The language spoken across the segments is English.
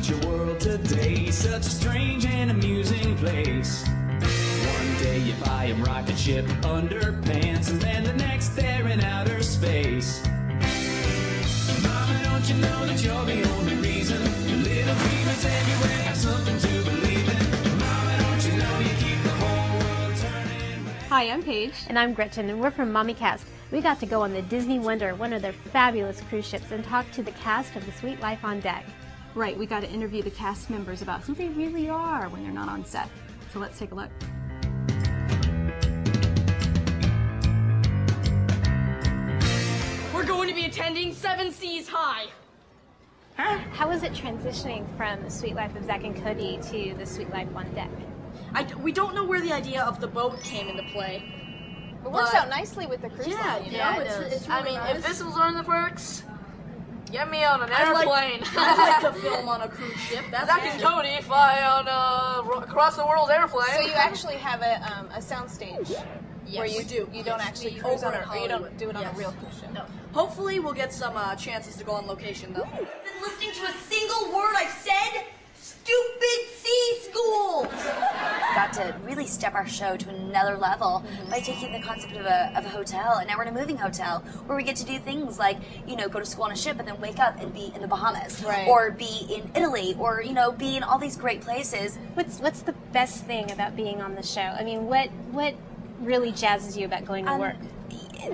your world today. Such a strange and amusing place. One day you buy a rocket ship underpants, and then the next they're in outer space. Mama, don't you know that you're the only reason? Your little demons everywhere have something to believe in. Mama, don't you know you keep the whole world turning round? Hi, I'm Paige. And I'm Gretchen, and we're from MommyCast. We got to go on the Disney Wonder, one of their fabulous cruise ships, and talk to the cast of The Sweet Life on Deck. Right, we got to interview the cast members about who they really are when they're not on set. So let's take a look. We're going to be attending Seven Seas High. Huh? How is it transitioning from The Sweet Life of Zack and Cody to The Sweet Life on Deck? We don't know where the idea of the boat came into play. It works out nicely with the cruise line, you know? Yeah, it's really nice. If this was on the perks, get me on an airplane. I'd like to film on a cruise ship. That's Zack and Cody fly on across the world airplane. So you actually have a sound stage where you do. You don't actually cruise on it, or you don't do it on a real cruise ship. No. Hopefully we'll get some chances to go on location though. Been listening to a single word I've said? Stupid C school! Got to really step our show to another level by taking the concept of a hotel, and now we're in a moving hotel where we get to do things like, you know, go to school on a ship and then wake up and be in the Bahamas, or be in Italy, or, you know, be in all these great places. What's the best thing about being on the show? I mean, what really jazzes you about going to work?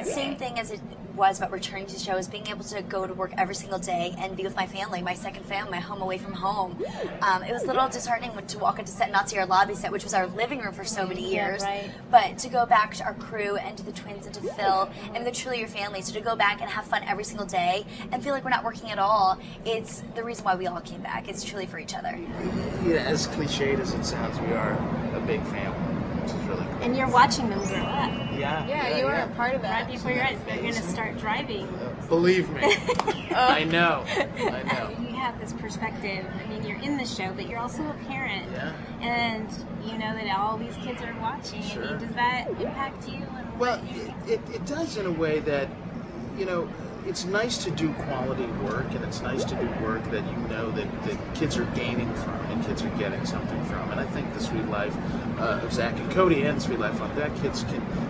Same thing as it was about returning to the show, is being able to go to work every single day and be with my family, my second family, my home away from home. It was a little disheartening to walk into set, not see our lobby set, which was our living room for so many years, but to go back to our crew and to the twins and to Phil, and they're truly your family, so to go back and have fun every single day and feel like we're not working at all, it's the reason why we all came back. It's truly for each other. Yeah, as cliched as it sounds, we are a big family, which is really cool. And you're watching them grow up. Yeah, you were a part of that. Right before your eyes, they're going to start driving. Believe me, I know. You have this perspective. I mean, you're in the show, but you're also a parent. Yeah. And you know that all these kids are watching. Sure. I mean, does that impact you? Well, it does in a way that, you know, it's nice to do quality work, and it's nice to do work that you know that kids are gaining from and kids are getting something from. And I think The Sweet Life of Zack and Cody and The Sweet Life on Deck, kids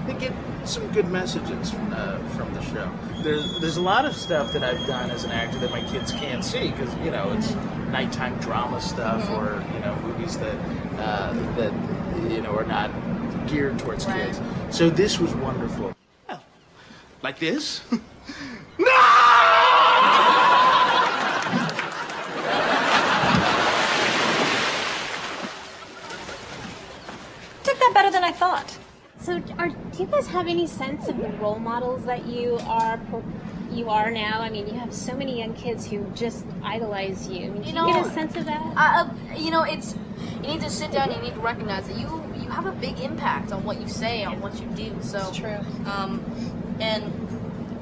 they get some good messages from the show. There's a lot of stuff that I've done as an actor that my kids can't see because, you know, it's nighttime drama stuff or, you know, movies that you know, are not geared towards kids. So this was wonderful. Oh, like this? No! Took that better than I thought. So, do you guys have any sense of the role models that you are now? I mean, you have so many young kids who just idolize you. I mean, do you get a sense of that? You know, you need to sit down and you need to recognize that you have a big impact on what you say, on what you do. So it's true. And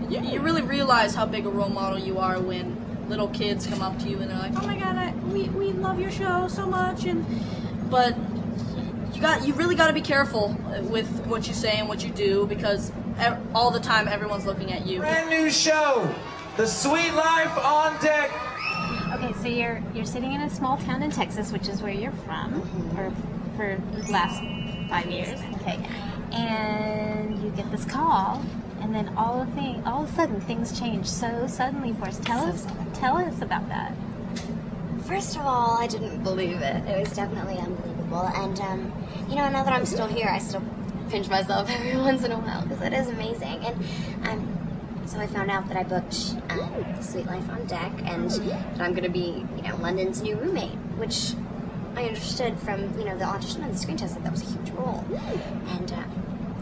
you really realize how big a role model you are when little kids come up to you and they're like, "Oh my God, we love your show so much," but you really got to be careful with what you say and what you do because all the time everyone's looking at you. Brand new show, The Sweet Life on Deck. Okay, so you're sitting in a small town in Texas, which is where you're from, or for the last 5 years. Okay, and you get this call. And then all of a sudden, things change so suddenly for us. Tell us about that. First of all, I didn't believe it. It was definitely unbelievable. And, you know, now that I'm still here, I still pinch myself every once in a while because it is amazing. And so I found out that I booked The Sweet Life on Deck and that I'm going to be, you know, London's new roommate, which I understood from, you know, the audition and the screen test that was a huge role. And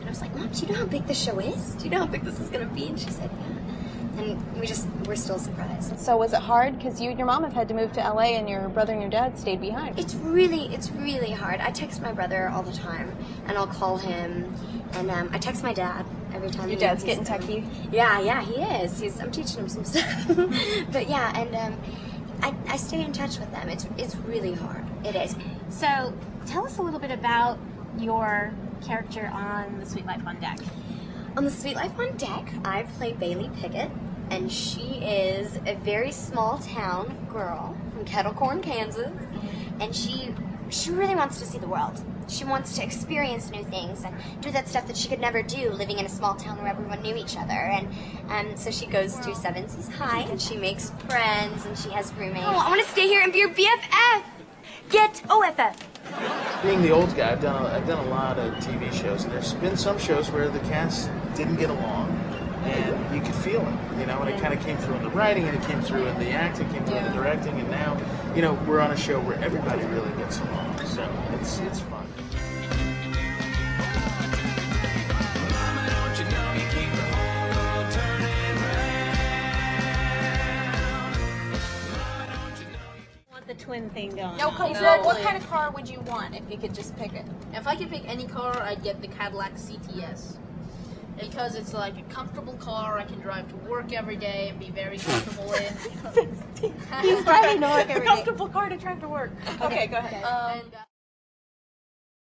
I was like, "Mom, do you know how big this show is? Do you know how big this is going to be?" And she said, "Yeah." And we're still surprised. So was it hard? Because you and your mom have had to move to LA and your brother and your dad stayed behind. It's really hard. I text my brother all the time, and I'll call him, and I text my dad every time. Your dad's getting techie? Yeah, he is. I'm teaching him some stuff. But yeah, and I stay in touch with them. It's really hard. It is. So tell us a little bit about your character on The Sweet Life on Deck. On The Sweet Life on Deck, I play Bailey Pickett, and she is a very small town girl from Kettle Corn, Kansas, and she really wants to see the world. She wants to experience new things and do that stuff that she could never do living in a small town where everyone knew each other. And so she goes to Seven Seas High, and she makes friends, and she has roommates. Oh, I want to stay here and be your BFF. Get OFF. Being the old guy, I've done a lot of TV shows, and there's been some shows where the cast didn't get along, and you could feel it, you know, and it kind of came through in the writing, and it came through in the acting, came through in the directing, and now, you know, we're on a show where everybody really gets along, so it's fun. The twin thing going. Okay, so what kind of car would you want if you could just pick it? If I could pick any car, I'd get the Cadillac CTS. Because it's like a comfortable car I can drive to work every day and be very comfortable in. He's driving to work every day. A comfortable car to drive to work. Okay, go ahead.